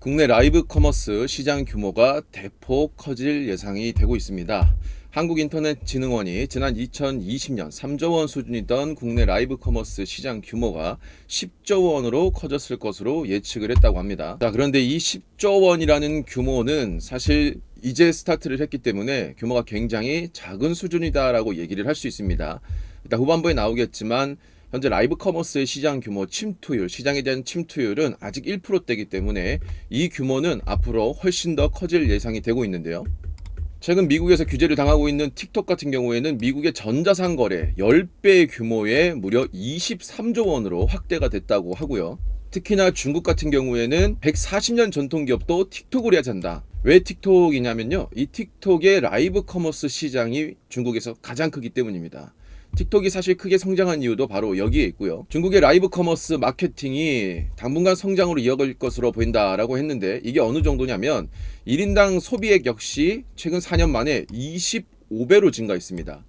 국내 라이브 커머스 시장 규모가 대폭 커질 예상이 되고 있습니다. 한국인터넷진흥원이 지난 2020년 3조 원 수준이던 국내 라이브 커머스 시장 규모가 10조 원으로 커졌을 것으로 예측을 했다고 합니다. 자, 그런데 이 10조 원이라는 규모는 사실 이제 스타트를 했기 때문에 규모가 굉장히 작은 수준이다라고 얘기를 할 수 있습니다. 일단 후반부에 나오겠지만 현재 라이브 커머스의 시장 규모 침투율, 시장에 대한 침투율은 아직 1%대이기 때문에 이 규모는 앞으로 훨씬 더 커질 예상이 되고 있는데요. 최근 미국에서 규제를 당하고 있는 틱톡 같은 경우에는 미국의 전자상 거래 10배 규모의 무려 23조 원으로 확대가 됐다고 하고요. 특히나 중국 같은 경우에는 140년 전통 기업도 틱톡을 해야 한다. 왜 틱톡이냐면요. 이 틱톡의 라이브 커머스 시장이 중국에서 가장 크기 때문입니다. 틱톡이 사실 크게 성장한 이유도 바로 여기에 있고요. 중국의 라이브 커머스 마케팅이 당분간 성장으로 이어갈 것으로 보인다라고 했는데 이게 어느 정도냐면 1인당 소비액 역시 최근 4년 만에 25배로 증가했습니다.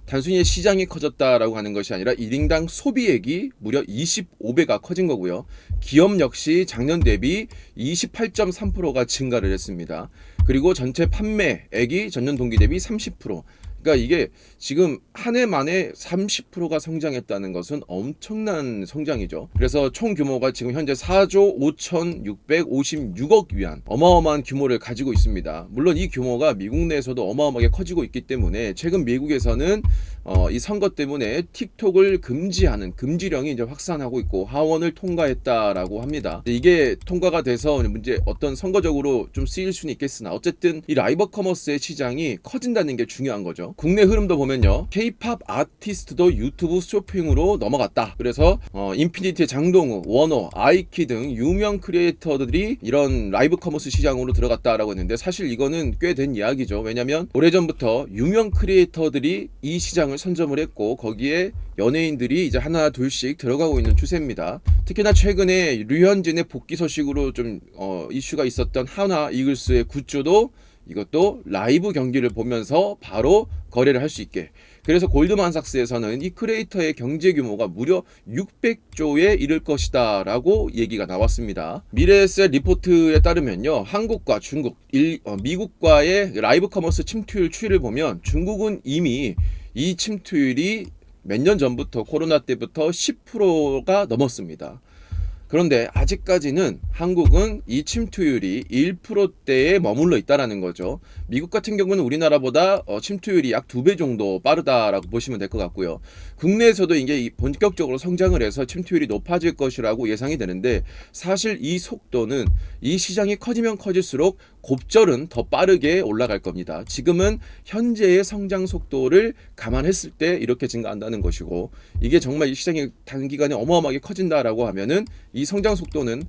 단순히 시장이 커졌다라고 하는 것이 아니라 1인당 소비액이 무려 25배가 커진 거고요. 기업 역시 작년 대비 28.3%가 증가를 했습니다. 그리고 전체 판매액이 전년 동기 대비 30%. 그러니까 이게 지금 한 해 만에 30%가 성장했다는 것은 엄청난 성장이죠. 그래서 총 규모가 지금 현재 4조 5,656억 위안 어마어마한 규모를 가지고 있습니다. 물론 이 규모가 미국 내에서도 어마어마하게 커지고 있기 때문에 최근 미국에서는 이 선거 때문에 틱톡을 금지하는 금지령이 이제 확산하고 있고 하원을 통과했다라고 합니다. 이게 통과가 돼서 문제 어떤 선거적으로 좀 쓰일 수는 있겠으나 어쨌든 이 라이브 커머스의 시장이 커진다는 게 중요한 거죠. 국내 흐름도 보면요. K-팝 아티스트도 유튜브 쇼핑으로 넘어갔다. 그래서 인피니티의 장동우, 원호, 아이키 등 유명 크리에이터들이 이런 라이브 커머스 시장으로 들어갔다라고 했는데 사실 이거는 꽤 된 이야기죠. 왜냐면 오래전부터 유명 크리에이터들이 이 시장을 선점을 했고 거기에 연예인들이 이제 하나 둘씩 들어가고 있는 추세입니다. 특히나 최근에 류현진의 복귀 소식으로 좀 이슈가 있었던 하나 이글스의 굿즈도 이것도 라이브 경기를 보면서 바로 거래를 할 수 있게. 그래서 골드만삭스에서는 이 크리에이터의 경제 규모가 무려 600조에 이를 것이다 라고 얘기가 나왔습니다. 미래에셋 리포트에 따르면요. 한국과 중국, 미국과의 라이브 커머스 침투율 추이를 보면 중국은 이미 이 침투율이 몇 년 전부터 코로나 때부터 10%가 넘었습니다. 그런데 아직까지는 한국은 이 침투율이 1%대에 머물러 있다라는 거죠. 미국 같은 경우는 우리나라보다 침투율이 약 2배 정도 빠르다라고 보시면 될 것 같고요. 국내에서도 이게 본격적으로 성장을 해서 침투율이 높아질 것이라고 예상이 되는데 사실 이 속도는 이 시장이 커지면 커질수록 곱절은 더 빠르게 올라갈 겁니다. 지금은 현재의 성장 속도를 감안했을 때 이렇게 증가한다는 것이고 이게 정말 이 시장이 단기간에 어마어마하게 커진다라고 하면은 이 성장 속도는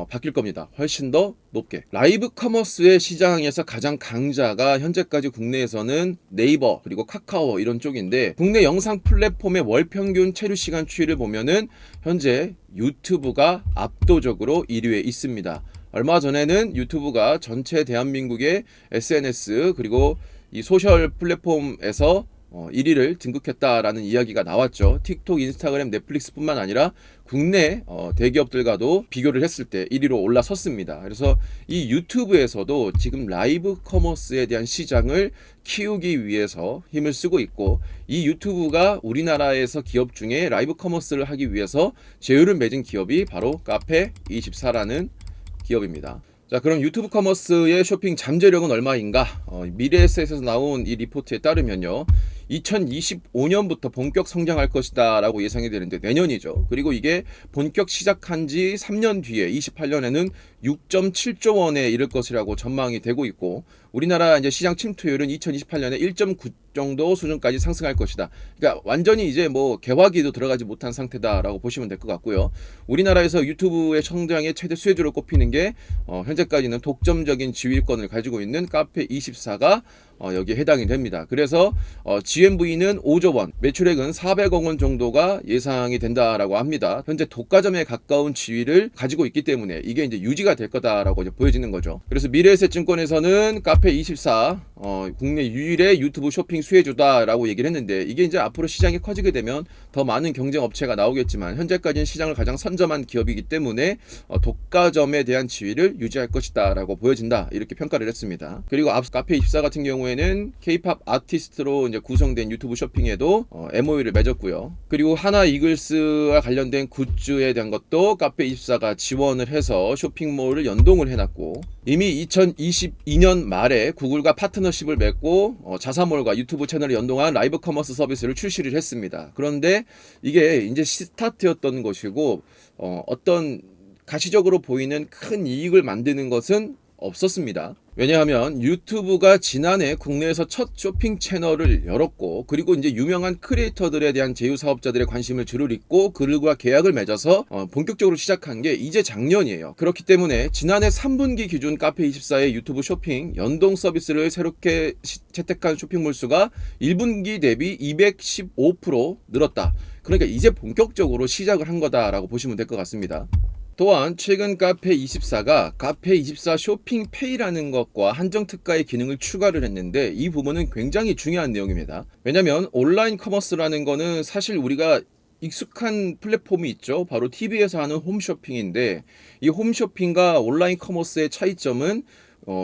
바뀔 겁니다. 훨씬 더 높게. 라이브 커머스의 시장에서 가장 강자가 현재까지 국내에서는 네이버 그리고 카카오 이런 쪽인데 국내 영상 플랫폼의 월 평균 체류 시간 추이를 보면은 현재 유튜브가 압도적으로 1위에 있습니다. 얼마 전에는 유튜브가 전체 대한민국의 SNS 그리고 이 소셜 플랫폼에서 1위를 등극했다라는 이야기가 나왔죠. 틱톡, 인스타그램, 넷플릭스뿐만 아니라 국내 대기업들과도 비교를 했을 때 1위로 올라섰습니다. 그래서 이 유튜브에서도 지금 라이브 커머스에 대한 시장을 키우기 위해서 힘을 쓰고 있고 이 유튜브가 우리나라에서 기업 중에 라이브 커머스를 하기 위해서 제휴를 맺은 기업이 바로 카페24라는 기업입니다. 자, 그럼 유튜브 커머스의 쇼핑 잠재력은 얼마인가? 미래에셋에서 나온 이 리포트에 따르면요. 2025년부터 본격 성장할 것이다 라고 예상이 되는데 내년이죠. 그리고 이게 본격 시작한 지 3년 뒤에 28년에는 6.7조 원에 이를 것이라고 전망이 되고 있고 우리나라 이제 시장 침투율은 2028년에 1.9 정도 수준까지 상승할 것이다. 그러니까 완전히 이제 뭐 개화기도 들어가지 못한 상태다라고 보시면 될 것 같고요. 우리나라에서 유튜브의 성장의 최대 수혜주로 꼽히는 게 현재까지는 독점적인 지휘권을 가지고 있는 카페24가 여기에 해당이 됩니다. 그래서 GMV는 5조 원, 매출액은 400억 원 정도가 예상이 된다라고 합니다. 현재 독과점에 가까운 지위를 가지고 있기 때문에 이게 이제 유지가 될 거다라고 이제 보여지는 거죠. 그래서 미래에셋증권에서는 카페24 국내 유일의 유튜브 쇼핑 수혜주다라고 얘기를 했는데, 이게 이제 앞으로 시장이 커지게 되면 더 많은 경쟁 업체가 나오겠지만 현재까지는 시장을 가장 선점한 기업이기 때문에 독과점에 대한 지위를 유지할 것이다라고 보여진다, 이렇게 평가를 했습니다. 그리고 앞서 카페24 같은 경우에는 K-팝 아티스트로 이제 구성된 유튜브 쇼핑에도 MOU를 맺었고요. 그리고 하나 이글스와 관련된 굿즈에 대한 것도 카페24가 지원을 해서 쇼핑몰을 연동을 해놨고, 이미 2022년 말에 구글과 파트너십을 맺고 자사몰과 유튜브 채널을 연동한 라이브 커머스 서비스를 출시를 했습니다. 그런데 이게 이제 스타트였던 것이고, 어떤 가시적으로 보이는 큰 이익을 만드는 것은 없었습니다. 왜냐하면 유튜브가 지난해 국내에서 첫 쇼핑 채널을 열었고, 그리고 이제 유명한 크리에이터들에 대한 제휴 사업자들의 관심을 줄을 잇고 그들과 계약을 맺어서 본격적으로 시작한 게 이제 작년이에요. 그렇기 때문에 지난해 3분기 기준 카페24의 유튜브 쇼핑 연동 서비스를 새롭게 채택한 쇼핑몰 수가 1분기 대비 215% 늘었다. 그러니까 이제 본격적으로 시작을 한 거다라고 보시면 될 것 같습니다. 또한 최근 카페24가 카페24 쇼핑페이라는 것과 한정특가의 기능을 추가를 했는데, 이 부분은 굉장히 중요한 내용입니다. 왜냐하면 온라인 커머스라는 거는 사실 우리가 익숙한 플랫폼이 있죠. 바로 TV에서 하는 홈쇼핑인데, 이 홈쇼핑과 온라인 커머스의 차이점은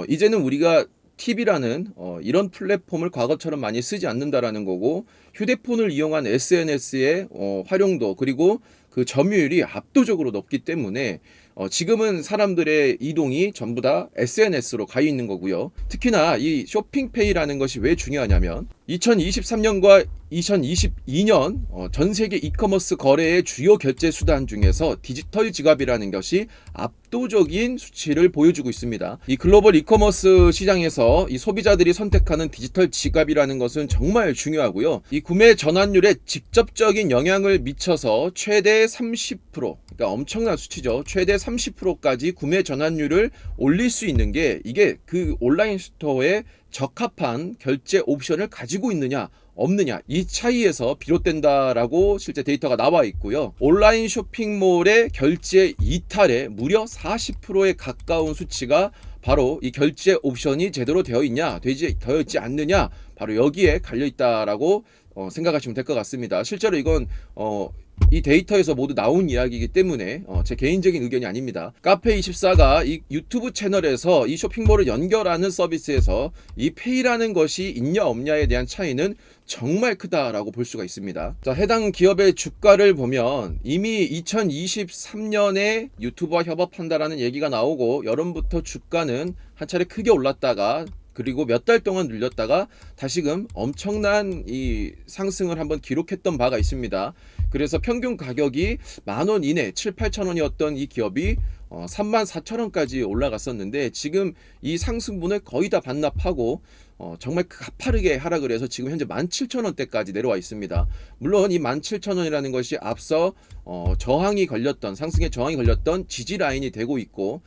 이제는 우리가 TV라는 이런 플랫폼을 과거처럼 많이 쓰지 않는다라는 거고, 휴대폰을 이용한 SNS의 활용도, 그리고 그 점유율이 압도적으로 높기 때문에 지금은 사람들의 이동이 전부 다 SNS로 가 있는 거고요. 특히나 이 쇼핑페이라는 것이 왜 중요하냐면 2023년과 2022년 전 세계 이커머스 거래의 주요 결제 수단 중에서 디지털 지갑이라는 것이 압도적인 수치를 보여주고 있습니다. 이 글로벌 이커머스 시장에서 이 소비자들이 선택하는 디지털 지갑이라는 것은 정말 중요하고요. 이 구매 전환율에 직접적인 영향을 미쳐서 최대 30%, 그러니까 엄청난 수치죠. 최대 30%까지 구매 전환율을 올릴 수 있는 게, 이게 그 온라인 스토어에 적합한 결제 옵션을 가지고 있느냐 없느냐, 이 차이에서 비롯된다라고 실제 데이터가 나와 있고요. 온라인 쇼핑몰의 결제 이탈에 무려 40%에 가까운 수치가 바로 이 결제 옵션이 제대로 되어 있지 않느냐, 바로 여기에 갈려 있다라고 생각하시면 될 것 같습니다. 실제로 이건 이 데이터에서 모두 나온 이야기이기 때문에 제 개인적인 의견이 아닙니다. 카페24가 이 유튜브 채널에서 이 쇼핑몰을 연결하는 서비스에서 이 페이라는 것이 있냐 없냐에 대한 차이는 정말 크다라고 볼 수가 있습니다. 자, 해당 기업의 주가를 보면 이미 2023년에 유튜브와 협업한다라는 얘기가 나오고, 여름부터 주가는 한 차례 크게 올랐다가 그리고 몇 달 동안 늘렸다가 다시금 엄청난 이 상승을 한번 기록했던 바가 있습니다. 그래서 평균 가격이 10,000원 이내 7-8,000원이었던 이 기업이 34,000원까지 올라갔었는데, 지금 이 상승분을 거의 다 반납하고 정말 가파르게 하락을 해서 지금 현재 17,000원대까지 내려와 있습니다. 물론 이 17,000원이라는 것이 앞서 상승의 저항이 걸렸던 지지 라인이 되고 있고,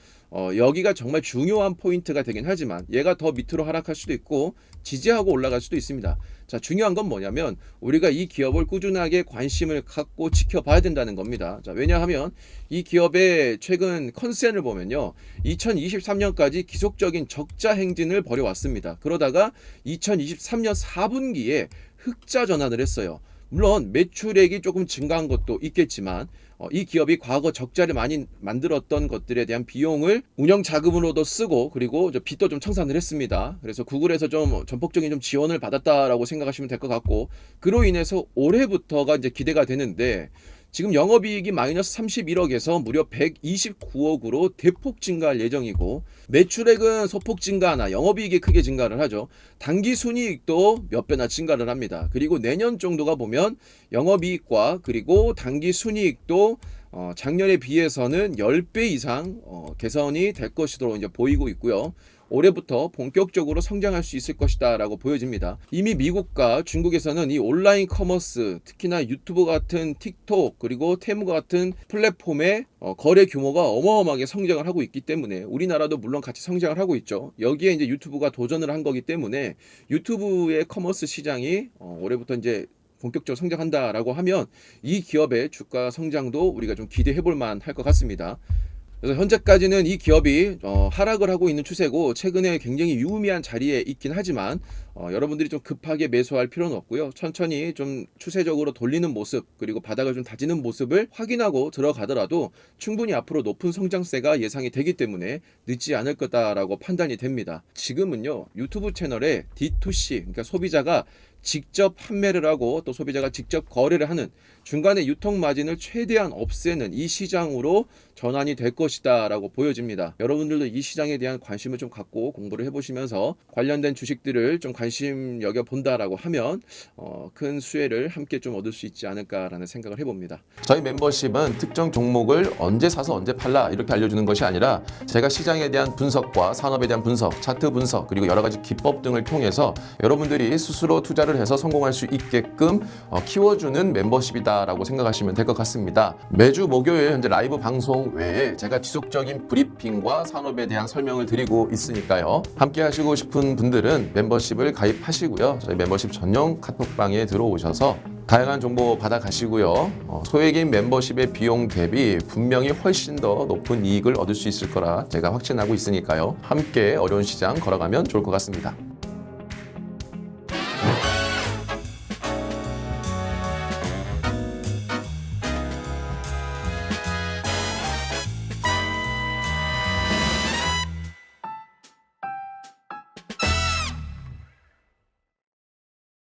여기가 정말 중요한 포인트가 되긴 하지만 얘가 더 밑으로 하락할 수도 있고 지지하고 올라갈 수도 있습니다. 자, 중요한 건 뭐냐면 우리가 이 기업을 꾸준하게 관심을 갖고 지켜봐야 된다는 겁니다. 자, 왜냐하면 이 기업의 최근 컨센을 보면요, 2023년까지 지속적인 적자 행진을 벌여왔습니다. 그러다가 2023년 4분기에 흑자 전환을 했어요. 물론 매출액이 조금 증가한 것도 있겠지만 이 기업이 과거 적자를 많이 만들었던 것들에 대한 비용을 운영 자금으로도 쓰고, 그리고 빚도 좀 청산을 했습니다. 그래서 구글에서 좀 전폭적인 지원을 받았다라고 생각하시면 될 것 같고, 그로 인해서 올해부터가 이제 기대가 되는데, 지금 영업이익이 마이너스 31억에서 무려 129억으로 대폭 증가할 예정이고, 매출액은 소폭 증가하나 영업이익이 크게 증가를 하죠. 당기 순이익도 몇 배나 증가를 합니다. 그리고 내년 정도가 보면 영업이익과 그리고 당기 순이익도 작년에 비해서는 10배 이상 개선이 될 것으로 이제 보이고 있고요. 올해부터 본격적으로 성장할 수 있을 것이다라고 보여집니다. 이미 미국과 중국에서는 이 온라인 커머스, 특히나 유튜브 같은 틱톡 그리고 테무 같은 플랫폼의 거래 규모가 어마어마하게 성장을 하고 있기 때문에 우리나라도 물론 같이 성장을 하고 있죠. 여기에 이제 유튜브가 도전을 한 거기 때문에 유튜브의 커머스 시장이 올해부터 이제 본격적으로 성장한다라고 하면 이 기업의 주가 성장도 우리가 좀 기대해 볼 만할 것 같습니다. 그래서 현재까지는 이 기업이 하락을 하고 있는 추세고 최근에 굉장히 유의미한 자리에 있긴 하지만 여러분들이 좀 급하게 매수할 필요는 없고요. 천천히 좀 추세적으로 돌리는 모습 그리고 바닥을 좀 다지는 모습을 확인하고 들어가더라도 충분히 앞으로 높은 성장세가 예상이 되기 때문에 늦지 않을 거다라고 판단이 됩니다. 지금은요 유튜브 채널에 D2C 그러니까 소비자가 직접 판매를 하고 또 소비자가 직접 거래를 하는 중간에 유통 마진을 최대한 없애는 이 시장으로 전환이 될 것이다 라고 보여집니다. 여러분들도 이 시장에 대한 관심을 좀 갖고 공부를 해보시면서 관련된 주식들을 좀 관심 여겨 본다라고 하면 큰 수혜를 함께 좀 얻을 수 있지 않을까라는 생각을 해봅니다. 저희 멤버십은 특정 종목을 언제 사서 언제 팔라 이렇게 알려주는 것이 아니라 제가 시장에 대한 분석과 산업에 대한 분석, 차트 분석 그리고 여러 가지 기법 등을 통해서 여러분들이 스스로 투자를 해서 성공할 수 있게끔 키워주는 멤버십이다라고 생각하시면 될 것 같습니다. 매주 목요일 현재 라이브 방송 외에 제가 지속적인 브리핑과 산업에 대한 설명을 드리고 있으니까요. 함께 하시고 싶은 분들은 멤버십을 가입하시고요. 저희 멤버십 전용 카톡방에 들어오셔서 다양한 정보 받아가시고요. 소액인 멤버십의 비용 대비 분명히 훨씬 더 높은 이익을 얻을 수 있을 거라 제가 확신하고 있으니까요. 함께 어려운 시장 걸어가면 좋을 것 같습니다.